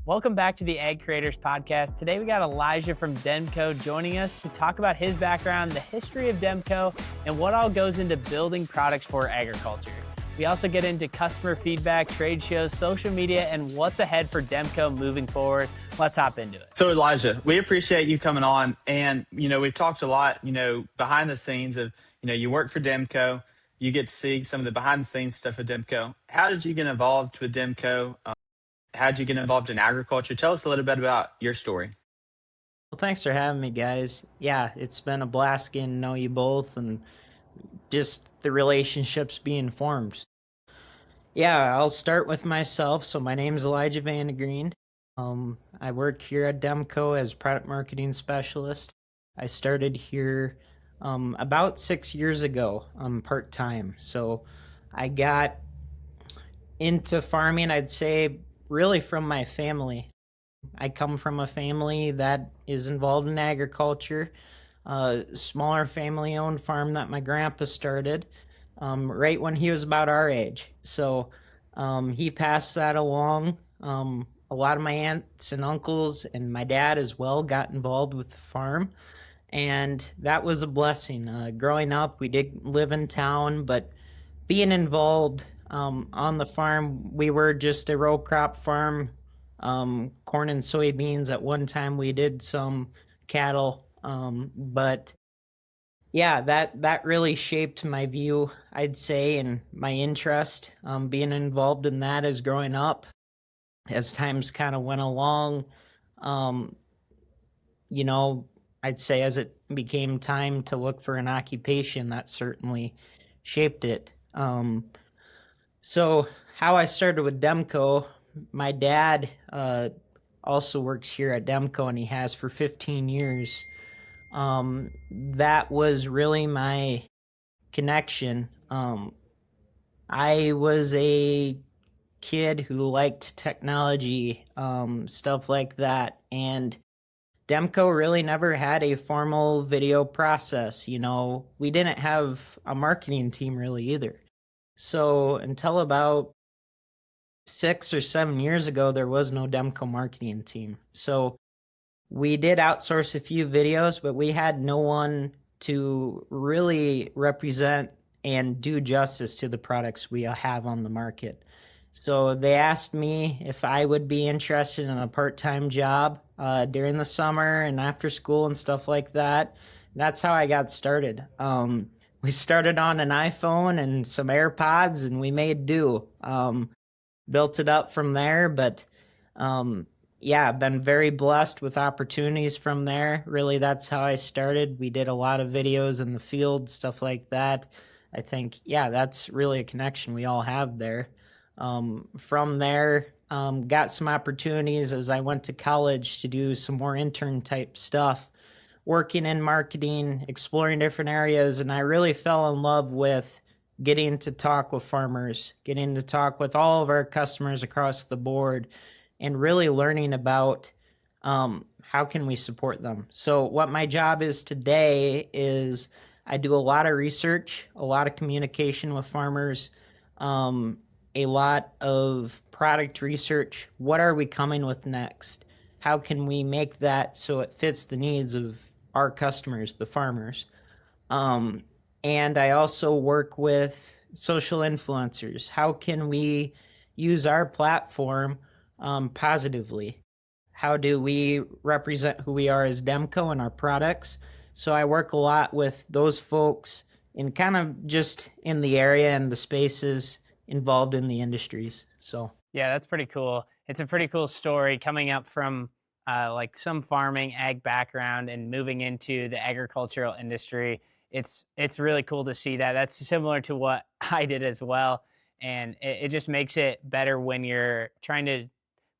Welcome back to the Ag Creators Podcast. Today we got Elijah from Demco joining us to talk about his background, the history of Demco, and what all goes into building products for agriculture. We also get into customer feedback, trade shows, social media, and what's ahead for Demco moving forward. Let's hop into it. So Elijah, we appreciate you coming on. And, we've talked a lot, behind the scenes of, you work for Demco. You get to see some of the behind the scenes stuff at Demco. How did you get involved with Demco? How did you get involved in agriculture? Tell us a little bit about your story. Well, thanks for having me, guys. Yeah, it's been a blast getting to know you both and just the relationships being formed. Yeah, I'll start with myself. So my name is Elijah Vande Griend. I work here at Demco as product marketing specialist. I started here about 6 years ago, part-time. So I got into farming, I'd say, really from my family. I come from a family that is involved in agriculture, a smaller family-owned farm that my grandpa started right when he was about our age. So he passed that along. A lot of my aunts and uncles and my dad as well got involved with the farm, and that was a blessing. Growing up, we did live in town, but being involved on the farm, we were just a row crop farm, corn and soybeans. At one time we did some cattle, but yeah, that really shaped my view, I'd say, and my interest, being involved in that as growing up. As times kind of went along, I'd say as it became time to look for an occupation, that certainly shaped it. So how I started with Demco, my dad also works here at Demco, and he has for 15 years. That was really my connection. I was a kid who liked technology, stuff like that, and Demco really never had a formal video process. We didn't have a marketing team really either. So until about 6 or 7 years ago, there was no Demco marketing team. So we did outsource a few videos, but we had no one to really represent and do justice to the products we have on the market. So they asked me if I would be interested in a part-time job during the summer and after school and stuff like that. That's how I got started. We started on an iPhone and some AirPods, and we made do. Built it up from there, but I've been very blessed with opportunities from there. Really, that's how I started. We did a lot of videos in the field, stuff like that. I think, that's really a connection we all have there. From there, got some opportunities as I went to college to do some more intern type stuff, working in marketing, exploring different areas, and I really fell in love with getting to talk with farmers, getting to talk with all of our customers across the board, and really learning about how can we support them. So what my job is today is I do a lot of research, a lot of communication with farmers, a lot of product research. What are we coming with next? How can we make that so it fits the needs of our customers, the farmers? And I also work with social influencers. How can we use our platform positively? How do we represent who we are as Demco and our products? So I work a lot with those folks in kind of just in the area and the spaces involved in the industries. So yeah, that's pretty cool. It's a pretty cool story coming up from like some farming ag background and moving into the agricultural industry. It's really cool to see that. That's similar to what I did as well, and it just makes it better when you're trying to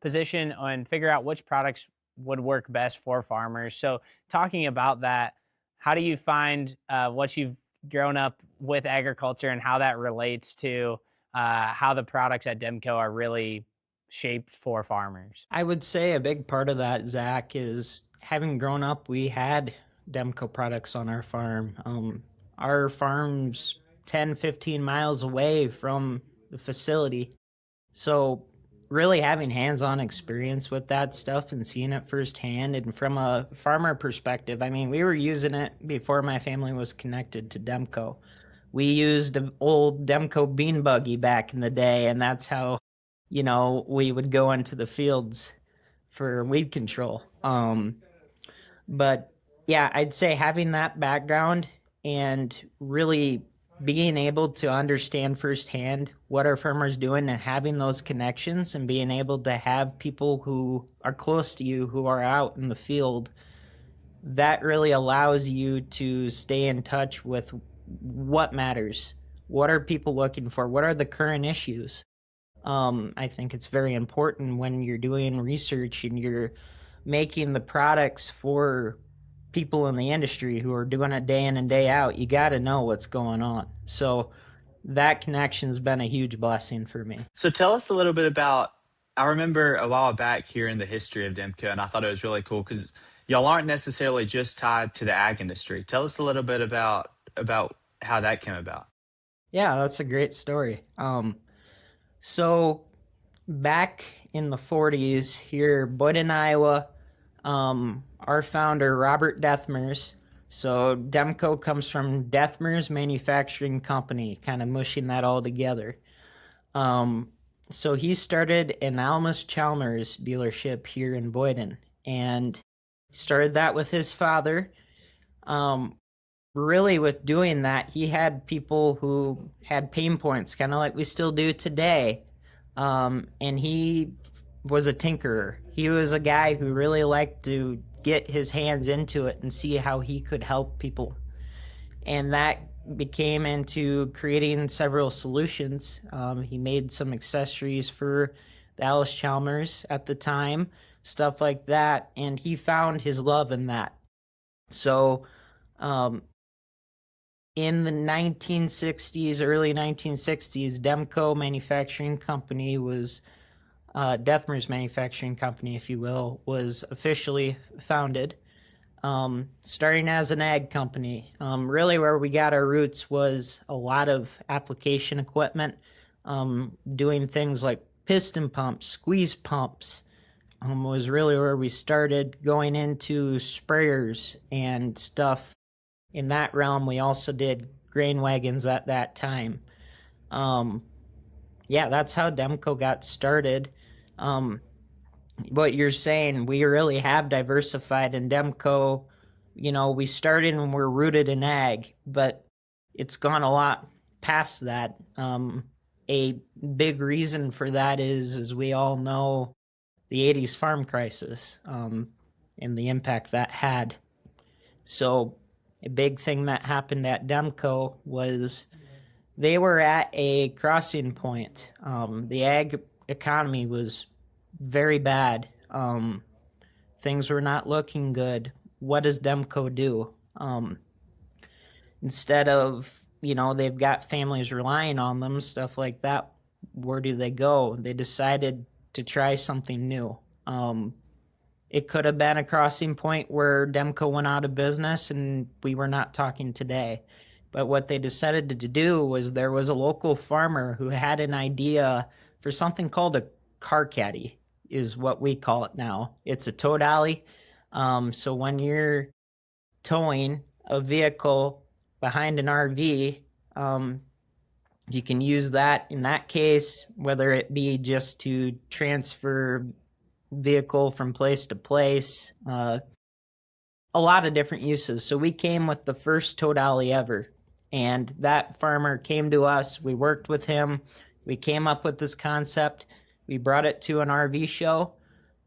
position and figure out which products would work best for farmers. So talking about that, how do you find what you've grown up with agriculture and how that relates to how the products at Demco are really shaped for farmers? I would say a big part of that, Zach, is having grown up, we had Demco products on our farm. Our farm's 10, 15 miles away from the facility. So really having hands-on experience with that stuff and seeing it firsthand, and from a farmer perspective, I mean, we were using it before my family was connected to Demco. We used an old Demco bean buggy back in the day, and that's how, we would go into the fields for weed control. But yeah, I'd say having that background and really being able to understand firsthand what our farmers doing and having those connections and being able to have people who are close to you who are out in the field, that really allows you to stay in touch with what matters. What are people looking for? What are the current issues? I think it's very important when you're doing research and you're making the products for people in the industry who are doing it day in and day out. You got to know what's going on. So that connection's been a huge blessing for me. So tell us a little bit about. I remember a while back hearing the history of Demco, and I thought it was really cool because y'all aren't necessarily just tied to the ag industry. Tell us a little bit about how that came about. Yeah, that's a great story. So back in the 40s here, Boyden, Iowa, our founder, Robert Dethmers, so Demco comes from Dethmers Manufacturing Company, kind of mushing that all together. So he started an Almus Chalmers dealership here in Boyden, and started that with his father. Really, with doing that, he had people who had pain points, kind of like we still do today. And he was a tinkerer. He was a guy who really liked to get his hands into it and see how he could help people. And that became into creating several solutions. He made some accessories for the Alice Chalmers at the time, stuff like that, and he found his love in that. So in the 1960s, early 1960s, Demco Manufacturing Company was, Dethmers Manufacturing Company, if you will, was officially founded. Starting as an ag company. Really where we got our roots was a lot of application equipment, doing things like piston pumps, squeeze pumps, was really where we started, going into sprayers and stuff in that realm. We also did grain wagons at that time. Yeah, that's how Demco got started. What you're saying, we really have diversified in Demco. We started and we're rooted in ag, but it's gone a lot past that. A big reason for that is, as we all know, the 80s farm crisis, and the impact that had. So a big thing that happened at Demco was they were at a crossing point. The ag economy was very bad. Things were not looking good. What does Demco do? Instead of, they've got families relying on them, stuff like that, where do they go? They decided to try something new. It could have been a crossing point where Demco went out of business and we were not talking today. But what they decided to do was there was a local farmer who had an idea for something called a car caddy, is what we call it now. It's a tow dolly. So when you're towing a vehicle behind an RV, you can use that in that case, whether it be just to transfer vehicle from place to place, a lot of different uses. So we came with the first tow dolly ever, and that farmer came to us. We worked with him. We came up with this concept. We brought it to an RV show,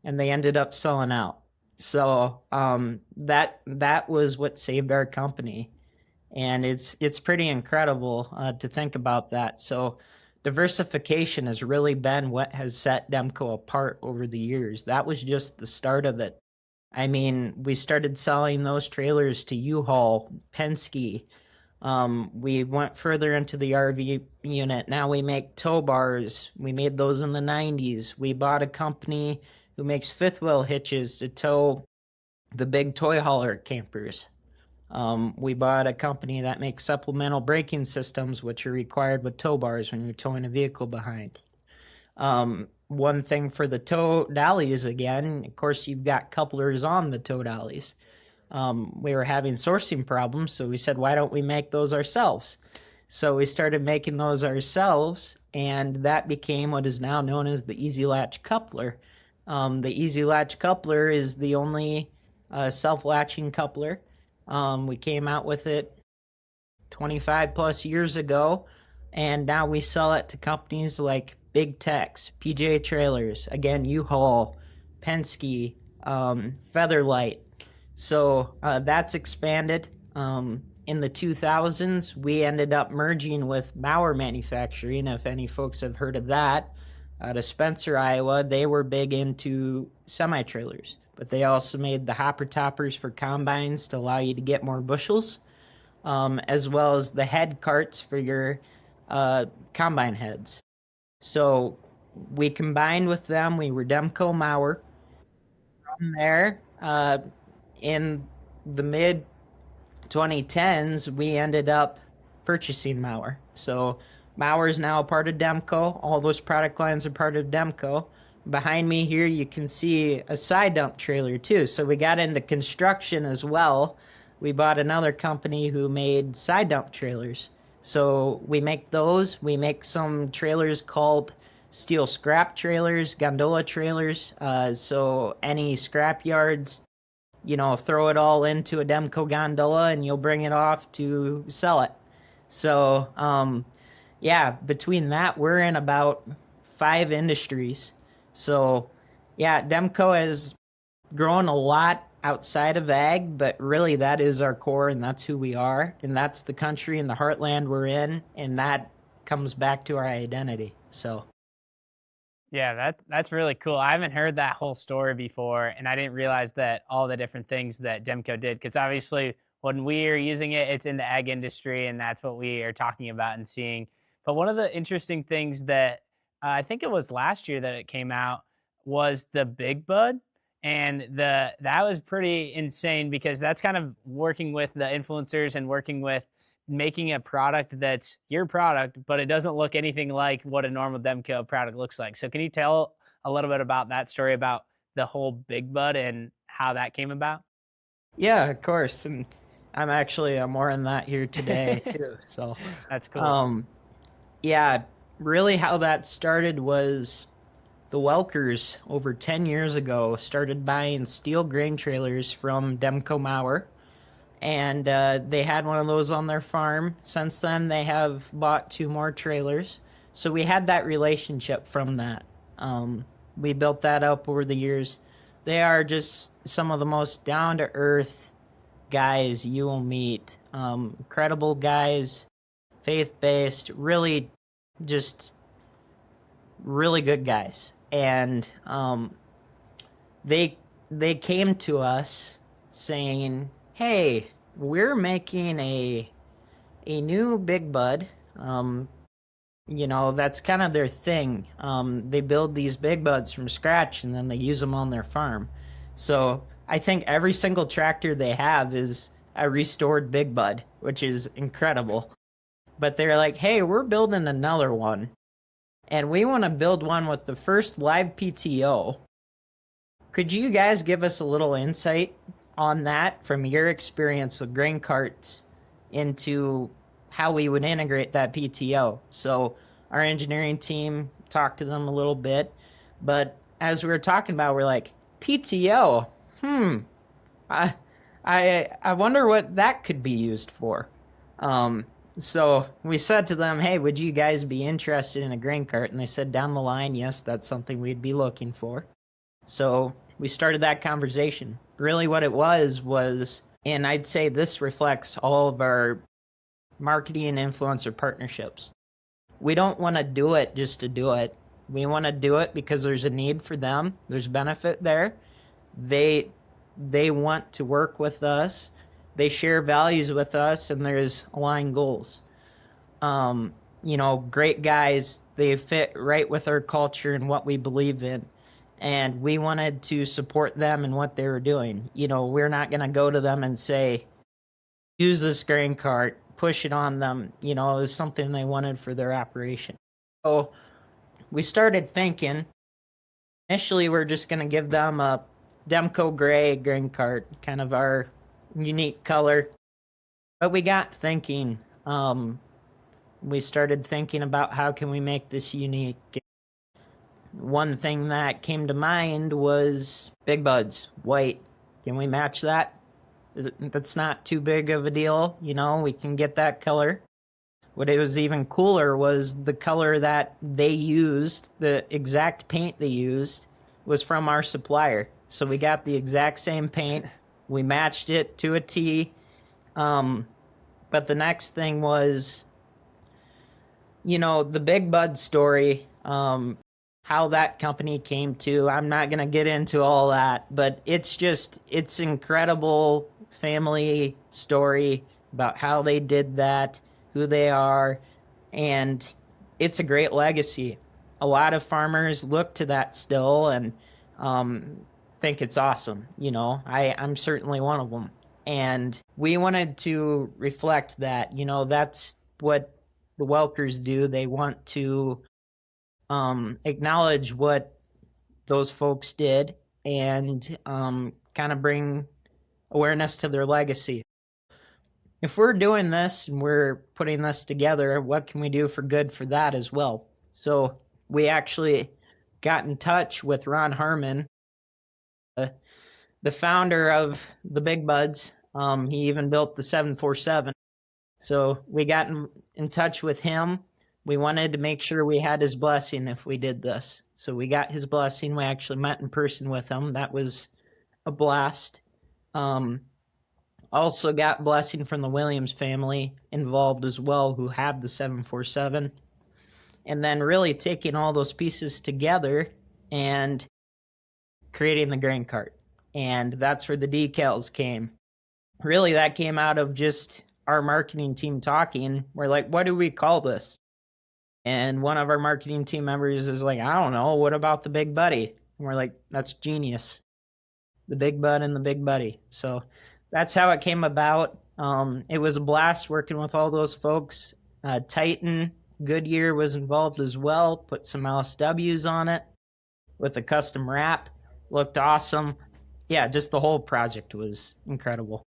and they ended up selling out. So that was what saved our company, and it's pretty incredible to think about that. So diversification has really been what has set Demco apart over the years. That was just the start of it. I mean, we started selling those trailers to U-Haul, Penske. We went further into the RV unit. Now we make tow bars. We made those in the 90s. We bought a company who makes fifth wheel hitches to tow the big toy hauler campers. We bought a company that makes supplemental braking systems, which are required with tow bars when you're towing a vehicle behind. one thing for the tow dollies again. Of course, you've got couplers on the tow dollies. We were having sourcing problems, so we said, why don't we make those ourselves? So we started making those ourselves, and that became what is now known as the Easy Latch coupler. The Easy Latch coupler is the only self-latching coupler. We came out with it 25 plus years ago, and now we sell it to companies like Big Tex, PJ Trailers, again, U-Haul, Penske, Featherlight. So that's expanded. In the 2000s, we ended up merging with Mauer Manufacturing, if any folks have heard of that. Out of Spencer, Iowa, they were big into semi-trailers, but they also made the hopper toppers for combines to allow you to get more bushels, as well as the head carts for your combine heads. So we combined with them. We were Demco Mauer. From there, in the mid 2010s, we ended up purchasing Mauer. So Mauer is now a part of Demco. All those product lines are part of Demco. Behind me here, you can see a side dump trailer too. So we got into construction as well. We bought another company who made side dump trailers. So we make those. We make some trailers called steel scrap trailers, gondola trailers. So any scrap yards, throw it all into a Demco gondola and you'll bring it off to sell it. So, between that, we're in about 5 industries. So, Demco has grown a lot outside of ag, but really that is our core and that's who we are. And that's the country and the heartland we're in. And that comes back to our identity. So. Yeah, that's really cool. I haven't heard that whole story before, and I didn't realize that all the different things that Demco did. Because obviously, when we are using it, it's in the ag industry, and that's what we are talking about and seeing. But one of the interesting things that I think it was last year that it came out was the Big Bud, and that was pretty insane because that's kind of working with the influencers and working with making a product that's your product, but it doesn't look anything like what a normal Demco product looks like. So can you tell a little bit about that story about the whole Big Bud and how that came about? Yeah, of course. And I'm more in that here today too. So that's cool. Really how that started was the Welkers over 10 years ago started buying steel grain trailers from Demco Mauer. And they had one of those on their farm. Since then, they have bought 2 more trailers. So we had that relationship from that. We built that up over the years. They are just some of the most down-to-earth guys you will meet. Incredible guys, faith-based, really just really good guys. And they came to us saying, hey, we're making a new Big Bud. That's kind of their thing. They build these Big Buds from scratch and then they use them on their farm. So I think every single tractor they have is a restored Big Bud, which is incredible. But they're like, hey, we're building another one. And we want to build one with the first live PTO. Could you guys give us a little insight on that from your experience with grain carts into how we would integrate that PTO? So our engineering team talked to them a little bit, but as we were talking about, we're like, PTO, I wonder what that could be used for. So we said to them, hey, would you guys be interested in a grain cart? And they said down the line, yes, that's something we'd be looking for. So we started that conversation. Really what it was, and I'd say this reflects all of our marketing and influencer partnerships. We don't want to do it just to do it. We want to do it because there's a need for them. There's benefit there. They want to work with us. They share values with us, and there's aligned goals. Great guys. They fit right with our culture and what we believe in. And we wanted to support them in what they were doing. We're not going to go to them and say, use this grain cart, push it on them. It was something they wanted for their operation. So we started thinking, Initially, we're just going to give them a Demco gray grain cart, kind of our unique color. But we got thinking. We started thinking about how can we make this unique. One thing that came to mind was Big Buds, white. Can we match that? That's not too big of a deal, we can get that color. What it was even cooler was the color that they used, the exact paint they used, was from our supplier. So we got the exact same paint. We matched it to a T. But the next thing was, the Big Bud story, how that company came to. I'm not going to get into all that, but it's incredible family story about how they did that, who they are, and it's a great legacy. A lot of farmers look to that still and think it's awesome. I'm certainly one of them. And we wanted to reflect that. That's what the Welkers do. They want to acknowledge what those folks did and kind of bring awareness to their legacy. If we're doing this and we're putting this together, what can we do for good for that as well? So we actually got in touch with Ron Harmon, the founder of the Big Buds. He even built the 747. So we got in touch with him. We wanted to make sure we had his blessing if we did this. So we got his blessing. We actually met in person with him. That was a blast. Also got blessing from the Williams family involved as well, who had the 747. And then really taking all those pieces together and creating the grain cart. And that's where the decals came. Really, that came out of just our marketing team talking. We're like, what do we call this? And one of our marketing team members is like, I don't know, what about the Big Buddy? And we're like, that's genius. The Big Bud and the Big Buddy. So that's how it came about. It was a blast working with all those folks. Titan, Goodyear was involved as well, put some LSWs on it with a custom wrap. Looked awesome. Yeah, just the whole project was incredible.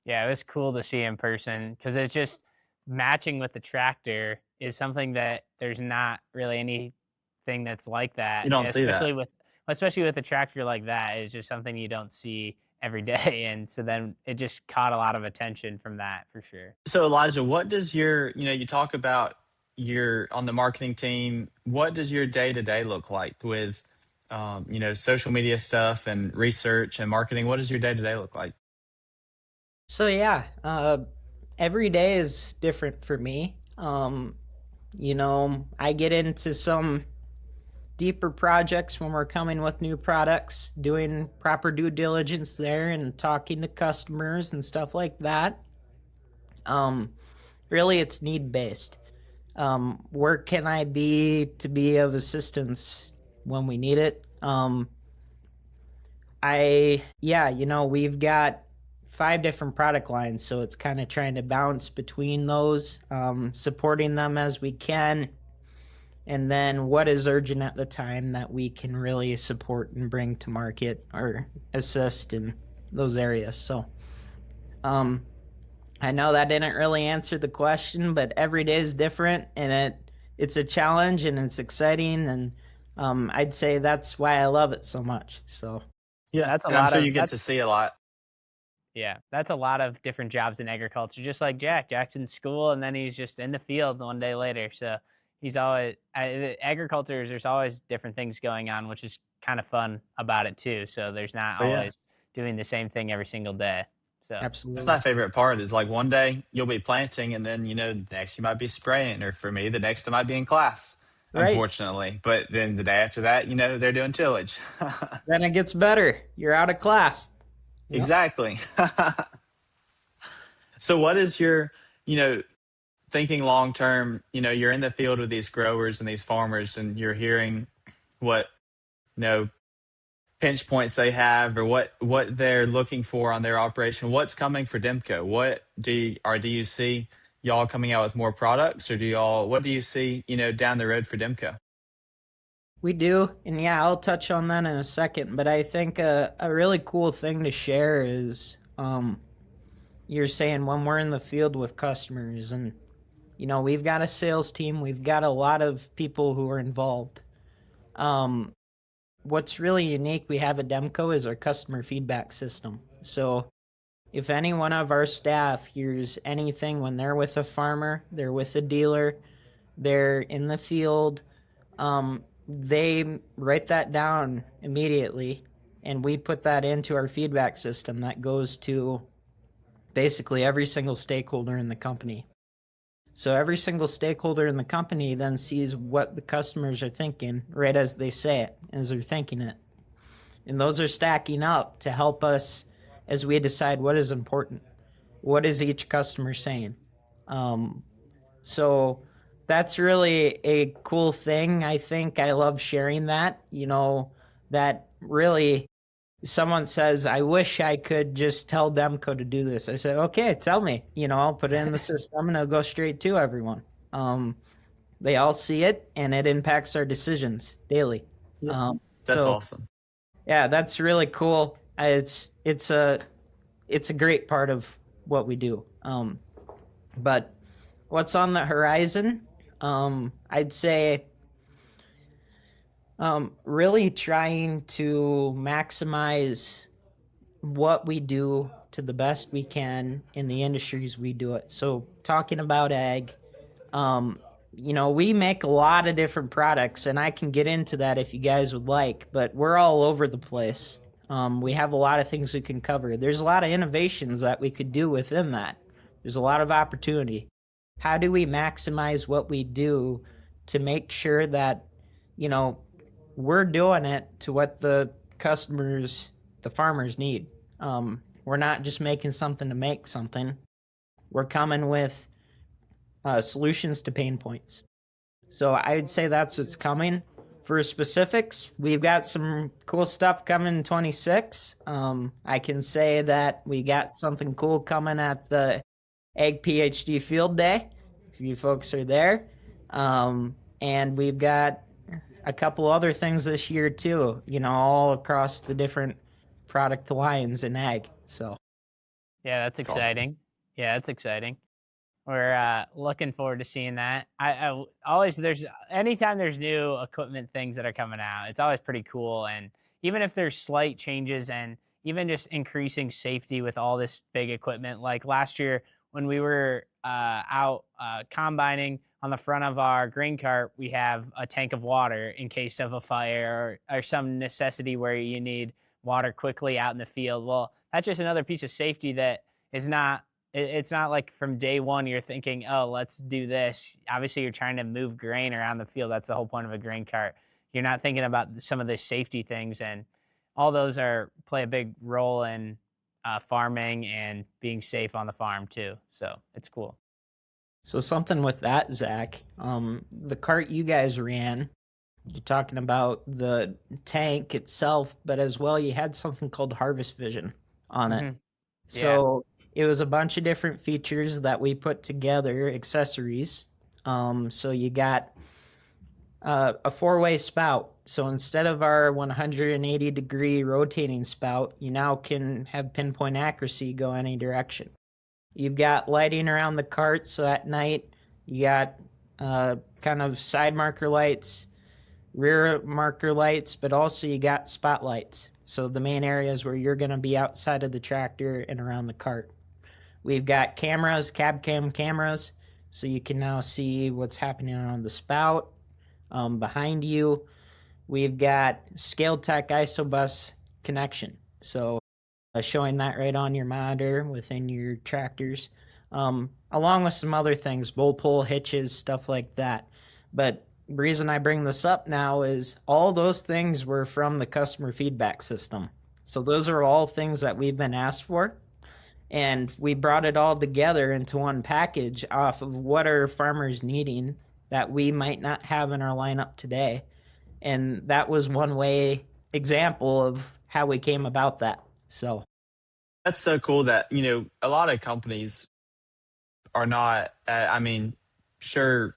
Yeah, it was cool to see in person because it's just matching with the tractor is something that there's not really anything that's like that. You don't see that. Especially with a tractor like that, it's just something you don't see every day. And so then it just caught a lot of attention from that for sure. So Elijah, what does you talk about your on the marketing team, what does your day to day look like with, social media stuff and research and marketing? What does your day to day look like? So yeah, every day is different for me. I get into some deeper projects when we're coming with new products, doing proper due diligence there and talking to customers and stuff like that. Really, it's need based. Where can I be to be of assistance when we need it? We've got 5 different product lines, so it's kind of trying to bounce between those, supporting them as we can, and then what is urgent at the time that we can really support and bring to market or assist in those areas. So I know that didn't really answer the question, but every day is different, and it's a challenge and it's exciting, and I'd say that's why I love it so much. So Yeah, I'm sure you get to see a lot. Yeah, that's a lot of different jobs in agriculture, just like Jack. Jack's in school, and then he's just in the field one day later. So he's always agriculture. There's always different things going on, which is kind of fun about it too. So there's not But yeah, always doing the same thing every single day. So that's absolutely. my favorite part is like one day you'll be planting and then, the next you might be spraying, or for me, the next I might be in class, Right. unfortunately. But then the day after that, they're doing tillage. Then it gets better. You're out of class. Yep. Exactly. So what is your, thinking long term, you're in the field with these growers and these farmers and you're hearing what, you know, pinch points they have or what they're looking for on their operation. What's coming for Demco? What do you see y'all coming out with more products, or what do you see, down the road for Demco? We do, and yeah, I'll touch on that in a second. But I think a really cool thing to share is you're saying when we're in the field with customers, and we've got a sales team, we've got a lot of people who are involved. Um, what's really unique we have at Demco is our customer feedback system. So if any one of our staff hears anything when they're with a farmer, they're with a dealer, they're in the field, they write that down immediately, and we put that into our feedback system that goes to basically every single stakeholder in the company. So every single stakeholder in the company then sees what the customers are thinking right as they say it, as they're thinking it. And those are stacking up to help us as we decide what is important. What is each customer saying? So that's really a cool thing. I think I love sharing that, that really someone says, I wish I could just tell Demco to do this. I said, okay, tell me. I'll put it in the system and it'll go straight to everyone. They all see it, and it impacts our decisions daily. That's So awesome. yeah, that's really cool. It's a great part of what we do. But what's on the horizon? I'd say really trying to maximize what we do to the best we can in the industries we do it. So talking about ag, we make a lot of different products, and I can get into that if you guys would like, but we're all over the place. We have a lot of things we can cover. There's a lot of innovations that we could do within that. There's a lot of opportunity. How do we maximize what we do to make sure that, we're doing it to what the customers, the farmers need? We're not just making something to make something. We're coming with solutions to pain points. So I would say that's what's coming. For specifics, we've got some cool stuff coming in 26. I can say that we got something cool coming at the Ag PhD Field Day, if you folks are there. And we've got a couple other things this year too, all across the different product lines in ag. So Yeah, that's That's awesome. exciting. Yeah, that's exciting. We're looking forward to seeing that. I always anytime there's new equipment things that are coming out, it's always pretty cool. And even if there's slight changes and even just increasing safety with all this big equipment, like last year when we were out combining, on the front of our grain cart, we have a tank of water in case of a fire or some necessity where you need water quickly out in the field. Well, that's just another piece of safety that is not it's not like from day one you're thinking, oh, let's do this. Obviously, you're trying to move grain around the field. That's the whole point of a grain cart. You're not thinking about some of the safety things, and all those play a big role in farming and being safe on the farm too. So it's cool. So something with that, Zach, the cart you guys ran, you're talking about the tank itself, but as well, you had something called Harvest Vision on it. Mhm. Yeah. So it was a bunch of different features that we put together, accessories. So you got a four-way spout. So instead of our 180-degree rotating spout, you now can have pinpoint accuracy go any direction. You've got lighting around the cart, so at night you got kind of side marker lights, rear marker lights, but also you got spotlights. So the main areas where you're going to be outside of the tractor and around the cart. We've got cameras, cab cam cameras, so you can now see what's happening on the spout. Behind you, we've got ScaleTech ISOBus connection. So showing that right on your monitor within your tractors, along with some other things, bull pull, hitches, stuff like that. But the reason I bring this up now is all those things were from the customer feedback system. So those are all things that we've been asked for. And we brought it all together into one package off of what are farmers needing that we might not have in our lineup today. And that was one way example of how we came about that. So That's so cool that, a lot of companies are not, sure,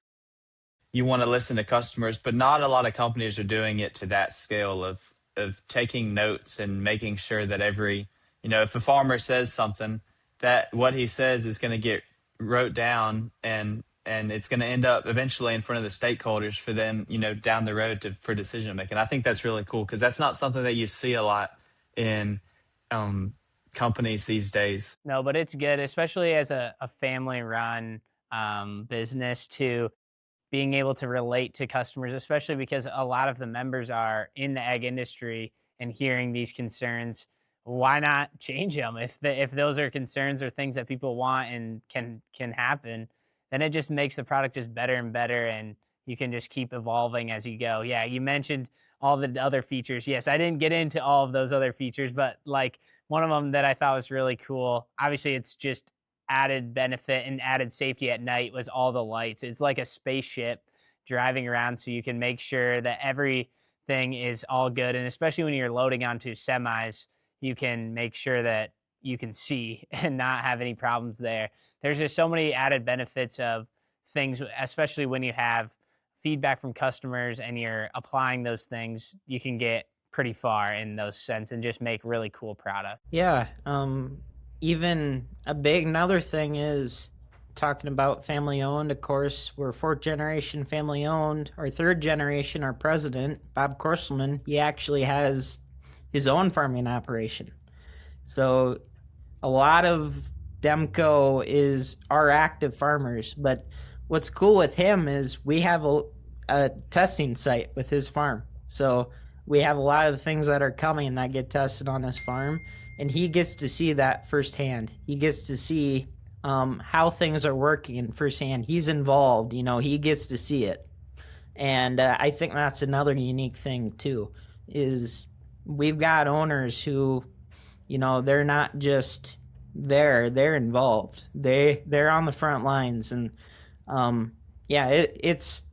you want to listen to customers, but not a lot of companies are doing it to that scale of taking notes and making sure that every, if a farmer says something, that what he says is going to get wrote down, and it's going to end up eventually in front of the stakeholders for them, down the road for decision making. I think that's really cool because that's not something that you see a lot in um, companies these days. No, but it's good, especially as a family run business, to being able to relate to customers, especially because a lot of the members are in the ag industry and hearing these concerns. Why not change them? If those are concerns or things that people want and can happen, then it just makes the product just better and better, and you can just keep evolving as you go. Yeah, you mentioned all the other features. Yes, I didn't get into all of those other features, but like one of them that I thought was really cool. Obviously, it's just added benefit and added safety at night, was all the lights. It's like a spaceship driving around, so you can make sure that everything is all good. And especially when you're loading onto semis, you can make sure that you can see and not have any problems there. There's just so many added benefits of things, especially when you have feedback from customers and you're applying those things. You can get pretty far in those sense and just make really cool product. Yeah. Even another thing is talking about family owned. Of course, we're fourth generation family owned. Our third generation, our president, Bob Korselman, he actually has his own farming operation. So a lot of Demco are active farmers, but what's cool with him is we have a testing site with his farm. So we have a lot of the things that are coming that get tested on his farm, and he gets to see that firsthand. He gets to see how things are working firsthand. He's involved, he gets to see it. And I think that's another unique thing too, is we've got owners who, they're not just there, they're involved. They're on the front lines, and it's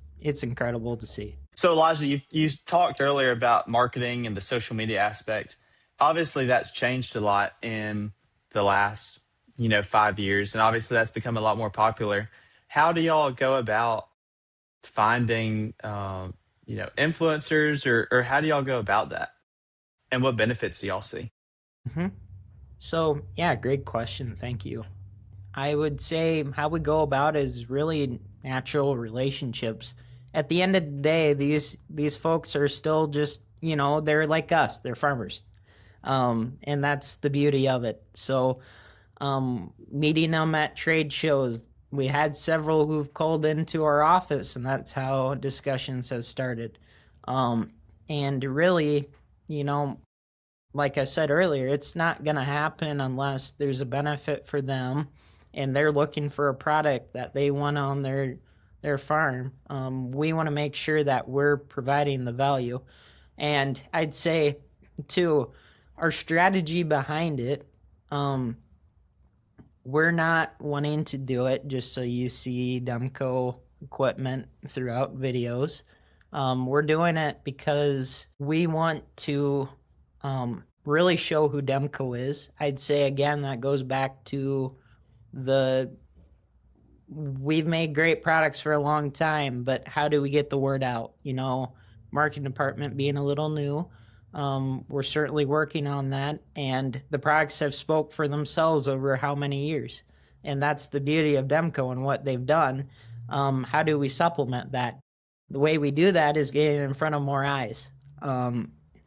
incredible to see. So Elijah, you talked earlier about marketing and the social media aspect. Obviously, that's changed a lot in the last 5 years, and obviously that's become a lot more popular. How do y'all go about finding influencers, or how do y'all go about that, and what benefits do y'all see? Mm-hmm. So yeah, great question. Thank you. I would say how we go about it is really natural relationships. At the end of the day, these folks are still just, they're like us. They're farmers. And that's the beauty of it. So meeting them at trade shows, we had several who've called into our office, and that's how discussions have started. And really, like I said earlier, it's not going to happen unless there's a benefit for them and they're looking for a product that they want on their farm. We want to make sure that we're providing the value. And I'd say, too, our strategy behind it, we're not wanting to do it just so you see Demco equipment throughout videos. We're doing it because we want to really show who Demco is. I'd say, again, that goes back to we've made great products for a long time, but how do we get the word out? Marketing department being a little new. We're certainly working on that, and the products have spoke for themselves over how many years. And that's the beauty of Demco and what they've done. How do we supplement that? The way we do that is getting in front of more eyes.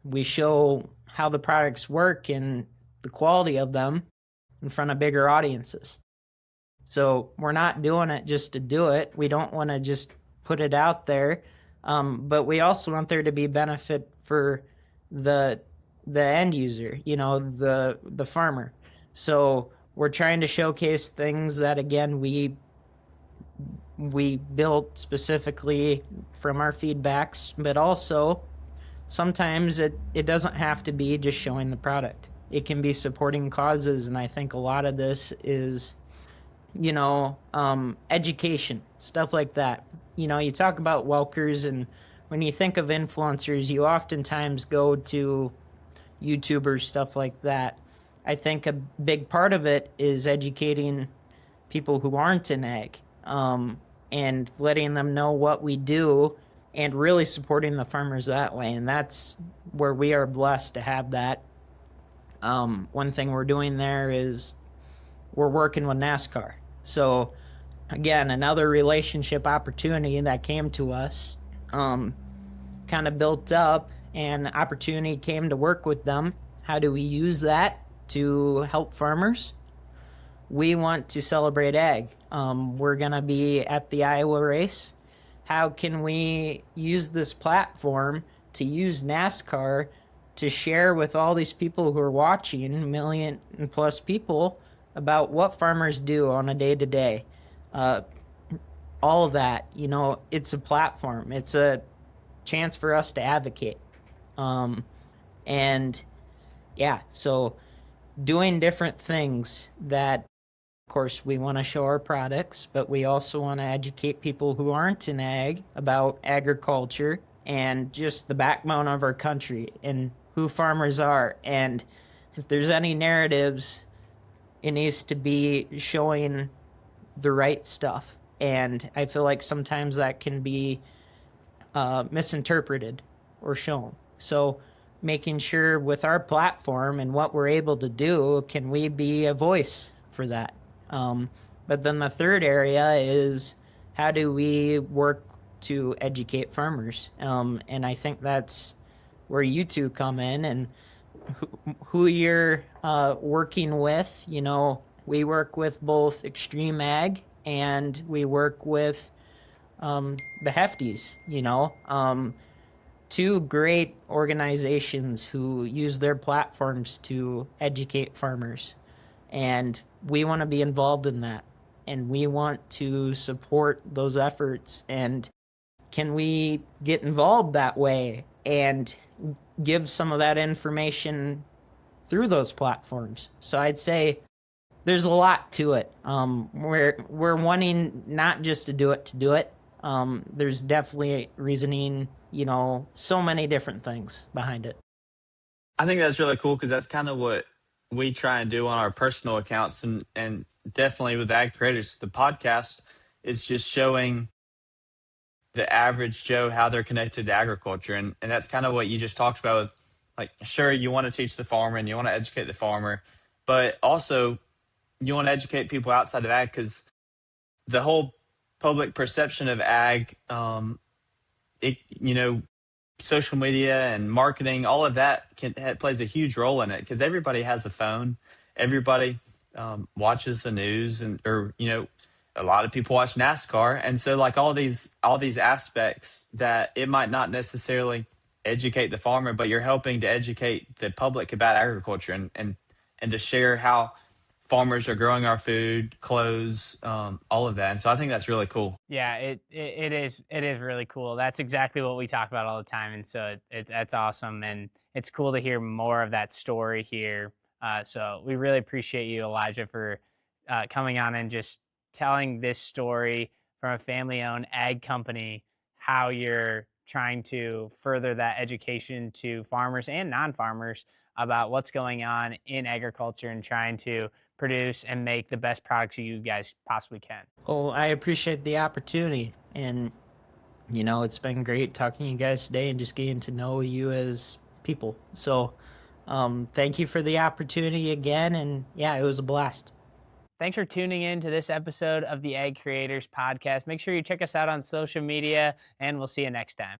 We show how the products work and the quality of them in front of bigger audiences. So we're not doing it just to do it. We don't want to just put it out there, but we also want there to be benefit for the end user, the farmer. So we're trying to showcase things that, again, we built specifically from our feedbacks, but also sometimes it doesn't have to be just showing the product. It can be supporting causes, and I think a lot of this is education, stuff like that. You talk about Welkers, and when you think of influencers, you oftentimes go to YouTubers, stuff like that. I think a big part of it is educating people who aren't in ag. and letting them know what we do and really supporting the farmers that way. And that's where we are blessed to have that. One thing we're doing there is we're working with NASCAR. So again, another relationship opportunity that came to us, kind of built up, and opportunity came to work with them. How do we use that to help farmers? We want to celebrate ag. We're going to be at the Iowa race. How can we use this platform to use NASCAR to share with all these people who are watching, million plus people, about what farmers do on a day-to-day? All of that, it's a platform. It's a chance for us to advocate. And yeah, so doing different things that, of course, we want to show our products, but we also want to educate people who aren't in ag about agriculture and just the backbone of our country and who farmers are. And if there's any narratives, it needs to be showing the right stuff. And I feel like sometimes that can be misinterpreted or shown. So making sure with our platform and what we're able to do, can we be a voice for that? But then the third area is, how do we work to educate farmers? And I think that's where you two come in, and who you're working with. We work with both Extreme Ag and we work with the Hefties, two great organizations who use their platforms to educate farmers. And we want to be involved in that. And we want to support those efforts. And can we get involved that way and give some of that information through those platforms? So I'd say there's a lot to it. We're wanting not just to do it. There's definitely reasoning, so many different things behind it. I think that's really cool because that's kind of what we try and do on our personal accounts, and definitely with Ag Creators, the podcast is just showing the average Joe how they're connected to agriculture. And that's kind of what you just talked about with, like, sure, you want to teach the farmer and you want to educate the farmer, but also you want to educate people outside of ag, because the whole public perception of ag, it, social media and marketing, all of that plays a huge role in it, because everybody has a phone, everybody watches the news, or a lot of people watch NASCAR, and so like all these aspects that it might not necessarily educate the farmer, but you're helping to educate the public about agriculture, and to share how farmers are growing our food, clothes, all of that. And so I think that's really cool. Yeah, it is really cool. That's exactly what we talk about all the time, and so that's awesome, and it's cool to hear more of that story here. So we really appreciate you, Elijah, for coming on and just telling this story from a family-owned ag company, how you're trying to further that education to farmers and non-farmers about what's going on in agriculture and trying to produce and make the best products you guys possibly can. Well, I appreciate the opportunity, and it's been great talking to you guys today and just getting to know you as people. So thank you for the opportunity again, and yeah, it was a blast. Thanks for tuning in to this episode of the Ag Creators Podcast. Make sure you check us out on social media, and we'll see you next time.